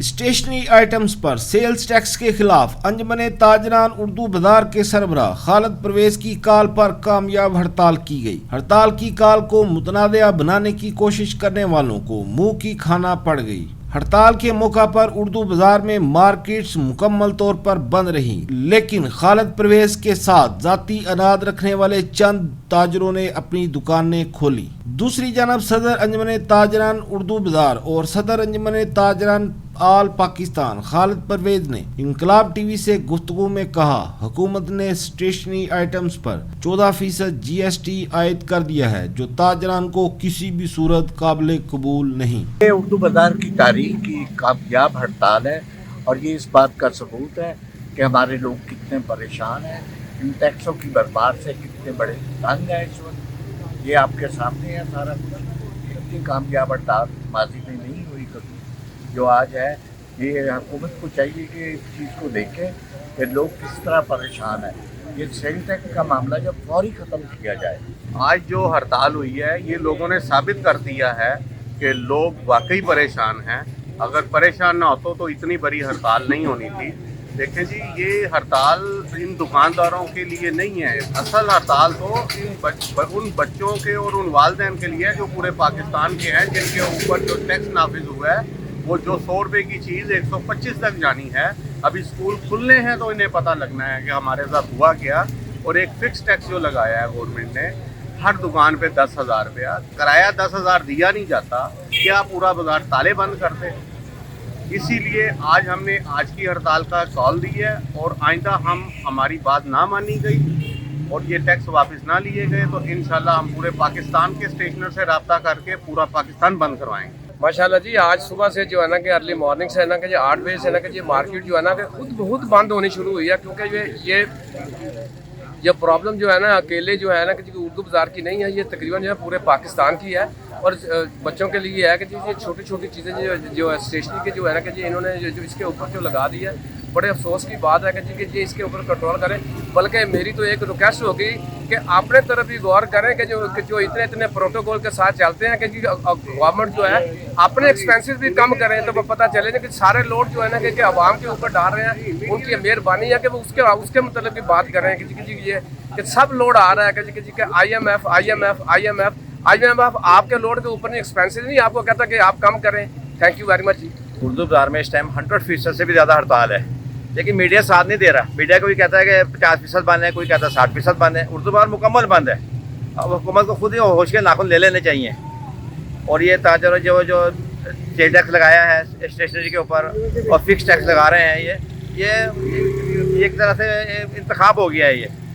Stationery items پر sales tax کے خلاف انجمن تاجران اردو بازار کے سربراہ خالد پرویز کی کال پر کامیاب ہڑتال کی گئی۔ ہڑتال کی کال کو متنازع بنانے کی کوشش کرنے والوں کو منہ کی کھانا پڑ گئی۔ ہڑتال کے موقع پر اردو بازار میں مارکیٹس مکمل طور پر بند رہی، لیکن خالد پرویز کے ساتھ ذاتی اناد رکھنے والے چند تاجروں نے اپنی دکانیں کھولی۔ دوسری جانب صدر انجمن تاجران اردو بازار اور صدر انجمن تاجران آل پاکستان خالد پرویز نے انقلاب ٹی وی سے گفتگو میں کہا، حکومت نے اسٹیشنری آئٹمز پر 14% GST عائد کر دیا ہے، جو تاجران کو کسی بھی صورت قابل قبول نہیں۔ یہ اردو بازار کی تاریخ کی کامیاب ہڑتال ہے اور یہ اس بات کا ثبوت ہے کہ ہمارے لوگ کتنے پریشان ہیں، ان ٹیکسوں کی برباد سے کتنے بڑے تنگ ہیں اس وقت۔ یہ آپ کے سامنے ہے سارا کچھ۔ اتنی کامیاب ہڑتال ماضی میں نہیں ہوئی کبھی جو آج ہے۔ یہ حکومت کو چاہیے کہ اس چیز کو دیکھیں کہ لوگ کس طرح پریشان ہیں۔ یہ سیل ٹیکس کا معاملہ جب فوری ختم کیا جائے۔ آج جو ہڑتال ہوئی ہے یہ لوگوں نے ثابت کر دیا ہے کہ لوگ واقعی پریشان ہیں۔ اگر پریشان نہ ہوتے تو اتنی بڑی ہڑتال نہیں ہونی تھی۔ دیکھیں جی، یہ ہڑتال ان دکانداروں کے لیے نہیں ہے، اصل ہڑتال تو ان بچوں کے اور ان والدین کے لیے جو پورے پاکستان کے ہیں، جن کے اوپر جو ٹیکس نافذ ہوا ہے وہ جو 100 روپے کی چیز 125 تک جانی ہے۔ ابھی اسکول کھلنے ہیں تو انہیں پتہ لگنا ہے کہ ہمارے ساتھ ہوا کیا۔ اور ایک فکس ٹیکس جو لگایا ہے گورنمنٹ نے ہر دکان پہ 10,000 روپیہ، کرایہ 10,000 دیا نہیں جاتا، کیا پورا بازار تالے بند کرتے؟ اسی لیے آج ہم نے آج کی ہڑتال کا کال دی ہے، اور آئندہ ہماری بات نہ مانی گئی اور یہ ٹیکس واپس نہ لیے گئے تو انشاءاللہ ہم پورے پاکستان کے اسٹیشنر سے رابطہ کر کے پورا پاکستان بند کروائیں گے۔ ماشاءاللہ جی، آج صبح سے جو ہے نا کہ ارلی مارننگ سے ہے نا کہ جی 8 بجے سے ہے نا کہ جی مارکیٹ جو ہے نا کہ خود بند ہونی شروع ہوئی ہے، کیونکہ یہ پرابلم جو ہے نا اکیلے جو ہے نا کہ اردو بازار کی نہیں ہے، یہ تقریباً جو ہے پورے پاکستان کی ہے۔ اور بچوں کے لیے ہے کہ جی یہ چھوٹی چھوٹی چیزیں جو اسٹیشنری کے جو ہے نا کہ جی انہوں نے جو اس کے اوپر جو لگا دی ہے، بڑے افسوس کی بات ہے کہ جی اس کے اوپر کنٹرول کریں۔ بلکہ میری تو ایک ریکویسٹ ہوگی کہ اپنے طرف بھی غور کریں کہ جو اتنے پروٹوکول کے ساتھ چلتے ہیں کہ جی گورنمنٹ جو ہے اپنے ایکسپینسز بھی کم کریں، تو وہ پتہ چلے کہ سارے لوڈ جو ہے نا کہ عوام کے اوپر ڈال رہے ہیں۔ ان کی مہربانی ہے کہ وہ اس کے متعلق بھی بات کریں کہ جی یہ کہ سب لوڈ آ رہا ہے کہ IMF آپ کے لوڈ کے اوپر نہیں، ایکسپینسز نہیں آپ کو کہتا کہ آپ کم کریں۔ تھینک یو ویری مچ جی۔ اردو بازار میں اس ٹائم 100% سے بھی زیادہ ہڑتال ہے، لیکن میڈیا ساتھ نہیں دے رہا۔ میڈیا کوئی کہتا ہے کہ 50% بند ہے، کوئی کہتا ہے 60% بند ہے۔ اردو بازار مکمل بند ہے۔ اب حکومت کو خود ہی ہوش کے ناخن لے لینے چاہیے۔ اور یہ تاجر جو سیل ٹیکس لگایا ہے اسٹیشنری کے اوپر اور فکس ٹیکس لگا رہے ہیں، یہ ایک طرح سے انتخاب ہو گیا ہے۔ یہ